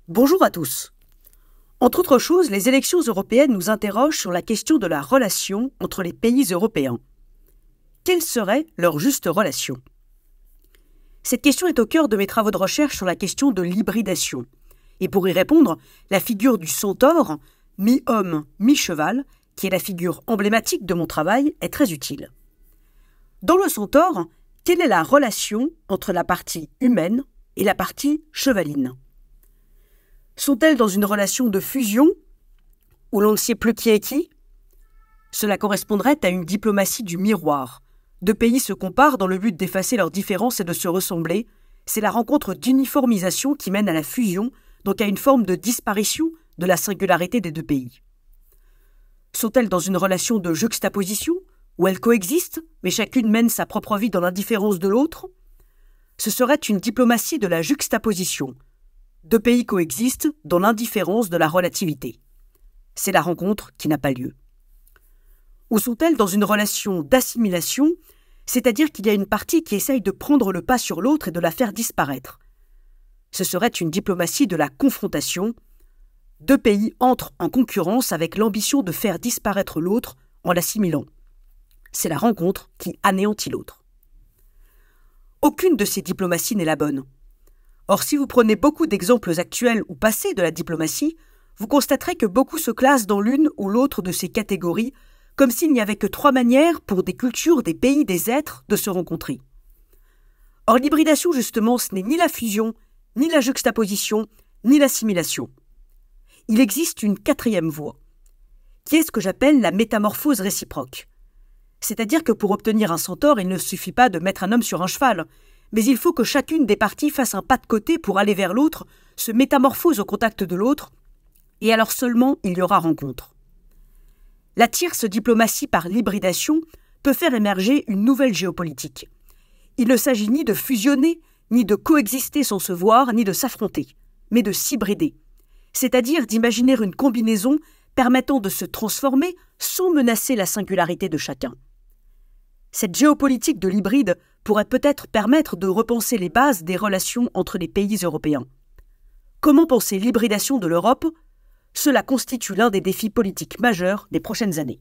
Bonjour à tous. Entre autres choses, les élections européennes nous interrogent sur la question de la relation entre les pays européens. Quelle serait leur juste relation? Cette question est au cœur de mes travaux de recherche sur la question de l'hybridation. Et pour y répondre, la figure du centaure, mi-homme, mi-cheval, qui est la figure emblématique de mon travail, est très utile. Dans le centaure, quelle est la relation entre la partie humaine et la partie chevaline? Sont-elles dans une relation de fusion, où l'on ne sait plus qui est qui? Cela correspondrait à une diplomatie du miroir. Deux pays se comparent dans le but d'effacer leurs différences et de se ressembler. C'est la rencontre d'uniformisation qui mène à la fusion, donc à une forme de disparition de la singularité des deux pays. Sont-elles dans une relation de juxtaposition, où elles coexistent, mais chacune mène sa propre vie dans l'indifférence de l'autre? Ce serait une diplomatie de la juxtaposition. Deux pays coexistent dans l'indifférence de la relativité. C'est la rencontre qui n'a pas lieu. Ou sont-elles dans une relation d'assimilation, c'est-à-dire qu'il y a une partie qui essaye de prendre le pas sur l'autre et de la faire disparaître? Ce serait une diplomatie de la confrontation. Deux pays entrent en concurrence avec l'ambition de faire disparaître l'autre en l'assimilant. C'est la rencontre qui anéantit l'autre. Aucune de ces diplomaties n'est la bonne. Or, si vous prenez beaucoup d'exemples actuels ou passés de la diplomatie, vous constaterez que beaucoup se classent dans l'une ou l'autre de ces catégories, comme s'il n'y avait que trois manières pour des cultures, des pays, des êtres de se rencontrer. Or, l'hybridation, justement, ce n'est ni la fusion, ni la juxtaposition, ni l'assimilation. Il existe une quatrième voie, qui est ce que j'appelle la métamorphose réciproque. C'est-à-dire que pour obtenir un centaure, il ne suffit pas de mettre un homme sur un cheval, mais il faut que chacune des parties fasse un pas de côté pour aller vers l'autre, se métamorphose au contact de l'autre, et alors seulement il y aura rencontre. La tierce diplomatie par l'hybridation peut faire émerger une nouvelle géopolitique. Il ne s'agit ni de fusionner, ni de coexister sans se voir, ni de s'affronter, mais de s'hybrider, c'est-à-dire d'imaginer une combinaison permettant de se transformer sans menacer la singularité de chacun. Cette géopolitique de l'hybride pourrait peut-être permettre de repenser les bases des relations entre les pays européens. Comment penser l'hybridation de l'Europe? Cela constitue l'un des défis politiques majeurs des prochaines années.